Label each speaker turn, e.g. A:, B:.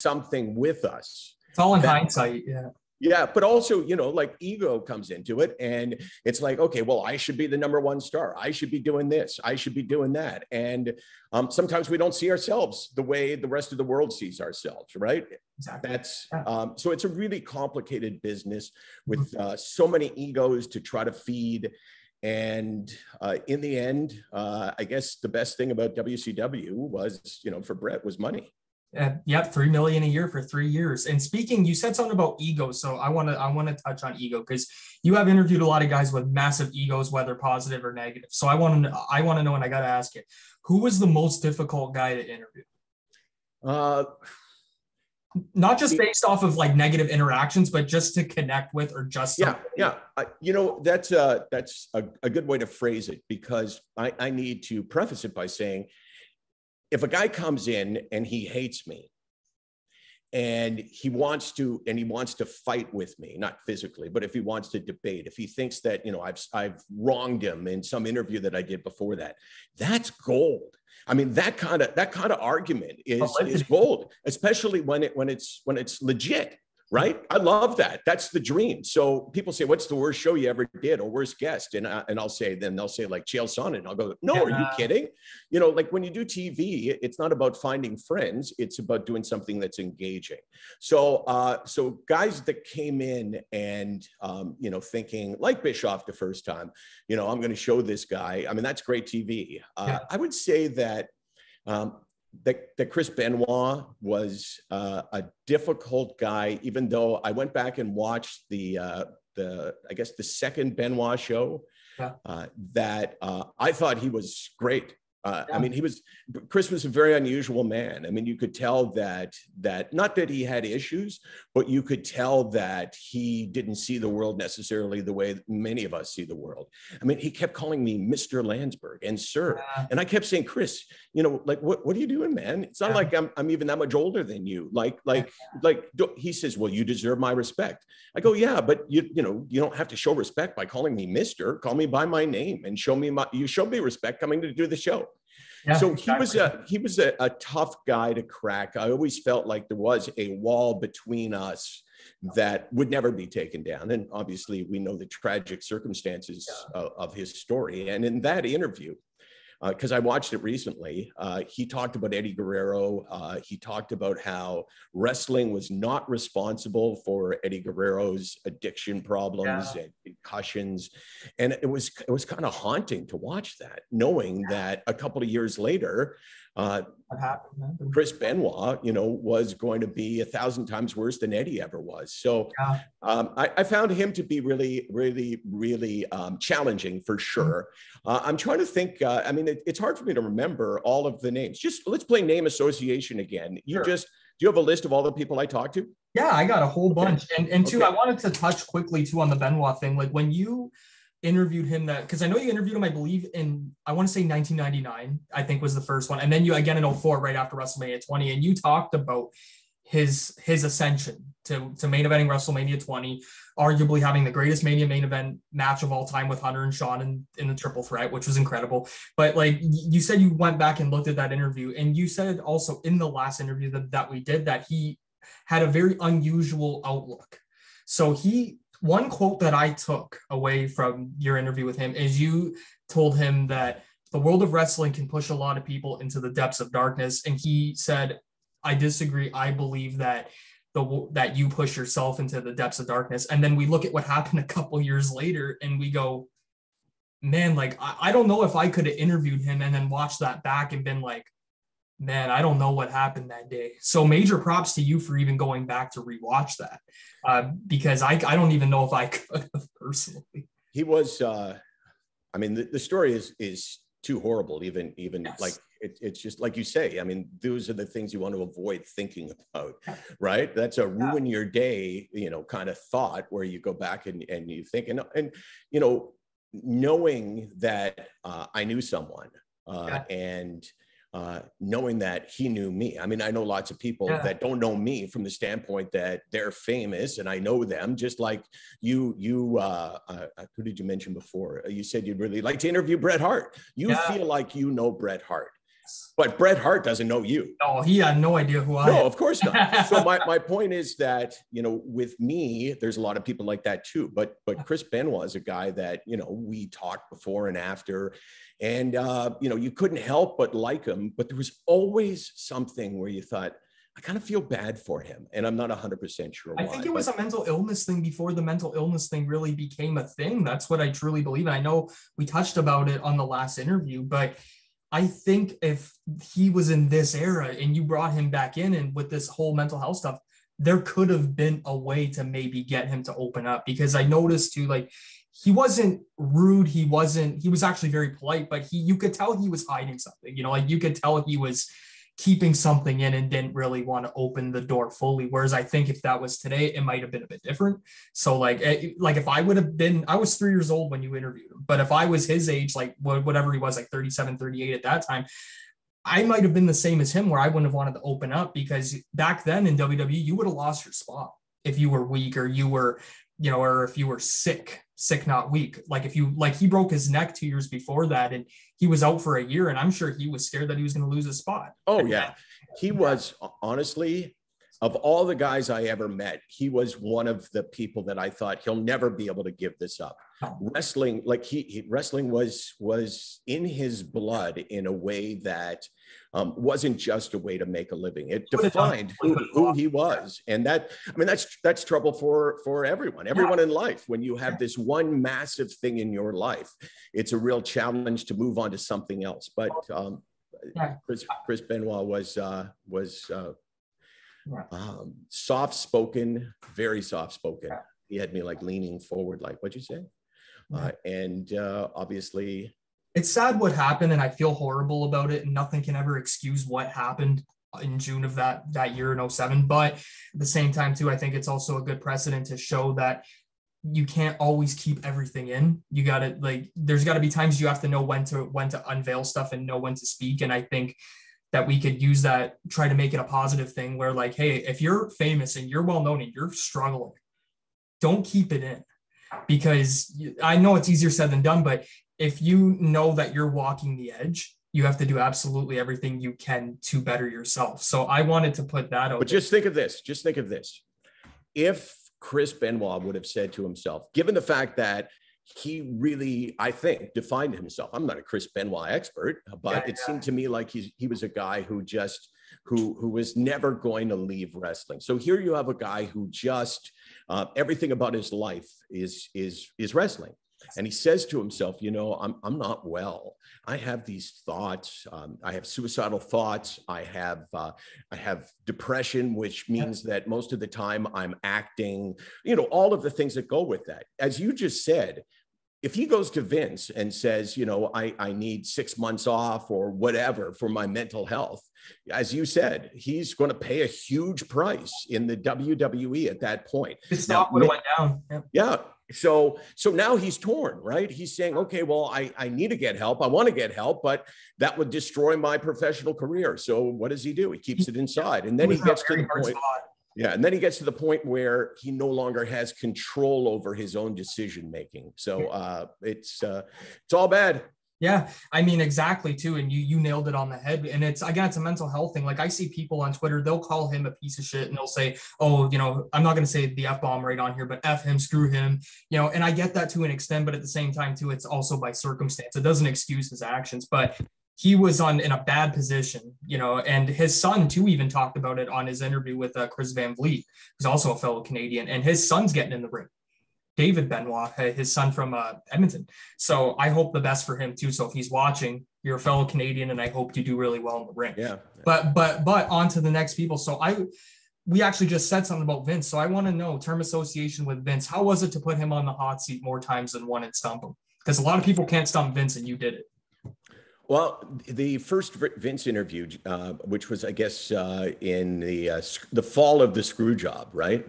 A: something with us.
B: It's all in hindsight. Yeah.
A: Yeah, but also, you know, like ego comes into it, and it's like, okay, well, I should be the number one star. I should be doing this. I should be doing that. And sometimes we don't see ourselves the way the rest of the world sees ourselves, right?
B: Exactly.
A: That's so it's a really complicated business with so many egos to try to feed. And in the end, I guess the best thing about WCW was, you know, for Brett was money.
B: Yep, $3 million a year for 3 years. And speaking, you said something about ego, so I want to touch on ego, because you have interviewed a lot of guys with massive egos, whether positive or negative. So I want to know, and I got to ask you, who was the most difficult guy to interview? Not just based off of like negative interactions, but just to connect with, or just
A: you know, that's a good way to phrase it, because I need to preface it by saying, if a guy comes in and he hates me and he wants to fight with me, not physically, but if he wants to debate, if he thinks that, you know, I've wronged him in some interview that I did before that, that's gold. I mean, that kind of argument is gold, especially when it's legit. Right? I love that. That's the dream. So people say, what's the worst show you ever did, or worst guest? And I'll say, then they'll say like Chael Sonnen. And I'll go, no, are you kidding? You know, like when you do TV, it's not about finding friends. It's about doing something that's engaging. So guys that came in and, you know, thinking like Bischoff the first time, you know, I'm going to show this guy. I mean, that's great TV. I would say that, that Chris Benoit was a difficult guy, even though I went back and watched the I guess the second Benoit show, that I thought he was great. I mean, Chris was a very unusual man. I mean, you could tell that not that he had issues, but you could tell that he didn't see the world necessarily the way many of us see the world. I mean, he kept calling me Mr. Landsberg and sir. And I kept saying, Chris, you know, like, what are you doing, man? It's not like I'm even that much older than you. Like, he says, well, you deserve my respect. I go, yeah, but you know, you don't have to show respect by calling me Mr. Call me by my name and you showed me respect coming to do the show. Yeah, so exactly. he was a tough guy to crack. I always felt like there was a wall between us that would never be taken down. And obviously we know the tragic circumstances of his story. And in that interview, because I watched it recently, he talked about Eddie Guerrero. He talked about how wrestling was not responsible for Eddie Guerrero's addiction problems and concussions. And it was kind of haunting to watch that, knowing that a couple of years later, Chris Benoit, you know, was going to be 1,000 times worse than Eddie ever was. So I found him to be really, really, really challenging for sure. I'm trying to think. I mean, it's hard for me to remember all of the names. Just let's play name association again. Do you have a list of all the people I talked to?
B: Yeah, I got a whole bunch. And two, I wanted to touch quickly too on the Benoit thing. Like when you interviewed him, because I know you interviewed him, I believe I want to say 1999, I think was the first one. And then you again in 2004, right after WrestleMania 20, and you talked about his ascension to main eventing WrestleMania 20, arguably having the greatest Mania main event match of all time with Hunter and Shawn in the triple threat, which was incredible. But like you said, you went back and looked at that interview, and you said also in the last interview that we did that he had a very unusual outlook. So one quote that I took away from your interview with him is you told him that the world of wrestling can push a lot of people into the depths of darkness. And he said, I disagree. I believe that that you push yourself into the depths of darkness. And then we look at what happened a couple years later and we go, man, like, I don't know if I could have interviewed him and then watched that back and been like, man, I don't know what happened that day. So major props to you for even going back to rewatch that, because I don't even know if I could have personally.
A: He was, I mean, the story is too horrible. Even yes. Like it's just like you say. I mean, those are the things you want to avoid thinking about, right? That's a ruin your day, you know, kind of thought where you go back and you think and you know, knowing that I knew someone and. Knowing that he knew me. I mean, I know lots of people that don't know me from the standpoint that they're famous and I know them, just like you who did you mention before? You said you'd really like to interview Bret Hart. You feel like you know Bret Hart. But Bret Hart doesn't know you.
B: Oh, he had no idea who I am.
A: No, of course not. So my point is that, you know, with me, there's a lot of people like that too. But Chris Benoit is a guy that, you know, we talked before and after, and you know, you couldn't help but like him. But there was always something where you thought, I kind of feel bad for him, and I'm not 100% sure why.
B: I think it was a mental illness thing before the mental illness thing really became a thing. That's what I truly believe. And I know we touched about it on the last interview, but I think if he was in this era and you brought him back in and with this whole mental health stuff, there could have been a way to maybe get him to open up, because I noticed too, like, he wasn't rude. He was actually very polite, but you could tell he was hiding something, you know, like you could tell he was keeping something in and didn't really want to open the door fully. Whereas I think if that was today, it might have been a bit different. So like if I would have been, I was 3 years old when you interviewed him, but if I was his age, like whatever he was, like 37, 38 at that time, I might have been the same as him, where I wouldn't have wanted to open up, because back then in WWE, you would have lost your spot if you were weak, or you were, you know, or if you were sick, not weak. Like he broke his neck 2 years before that, and he was out for a year, and I'm sure he was scared that he was going to lose his spot.
A: Oh yeah. He was, honestly, of all the guys I ever met, he was one of the people that I thought he'll never be able to give this up. Wrestling, like wrestling was in his blood in a way that wasn't just a way to make a living. It defined who he was. And that, I mean, that's trouble for everyone in life. When you have this one massive thing in your life, it's a real challenge to move on to something else. But Chris Benoit was soft-spoken, very soft-spoken. He had me like leaning forward, like, what'd you say? And obviously,
B: it's sad what happened, and I feel horrible about it, and nothing can ever excuse what happened in June of that year in 2007. But at the same time too, I think it's also a good precedent to show that you can't always keep everything in. You gotta, like, there's got to be times you have to know when to unveil stuff and know when to speak. And I think that we could use that, try to make it a positive thing where, like, hey, if you're famous and you're well known and you're struggling, don't keep it in, because I know it's easier said than done, but if you know that you're walking the edge, you have to do absolutely everything you can to better yourself. So I wanted to put that out.
A: But just think of this. If Chris Benoit would have said to himself, given the fact that he really, I think, defined himself. I'm not a Chris Benoit expert, but it seemed to me like he was a guy who was never going to leave wrestling. So here you have a guy who just everything about his life is wrestling. And he says to himself, you know, I'm not well. I have these thoughts. I have suicidal thoughts. I have depression, which means that most of the time I'm acting, you know, all of the things that go with that. As you just said, if he goes to Vince and says, you know, I need 6 months off or whatever for my mental health, as you said, he's going to pay a huge price in the WWE at that point.
B: His stock would have went down.
A: Yeah. So now he's torn, right? He's saying, okay, well, I need to get help. I want to get help, but that would destroy my professional career. So what does he do? He keeps it inside. And then he gets to the point. Yeah. And then he gets to the point where he no longer has control over his own decision making. So it's all bad.
B: Yeah, I mean, exactly too. And you nailed it on the head. And it's, again, it's a mental health thing. Like, I see people on Twitter, they'll call him a piece of shit and they'll say, oh, you know, I'm not going to say the F-bomb right on here, but F him, screw him, you know, and I get that to an extent, but at the same time too, it's also by circumstance. It doesn't excuse his actions, but he was in a bad position, you know, and his son too even talked about it on his interview with Chris Van Vliet, who's also a fellow Canadian, and his son's getting in the ring. David Benoit, his son from Edmonton. So I hope the best for him too. So if he's watching, you're a fellow Canadian, and I hope you do really well in the ring. Yeah. But on to the next people. So we actually just said something about Vince. So I want to know, term association with Vince, how was it to put him on the hot seat more times than one and stump him? Because a lot of people can't stump Vince, and you did it.
A: Well, the first Vince interview, which was, I guess, in the fall of the Screw Job, right?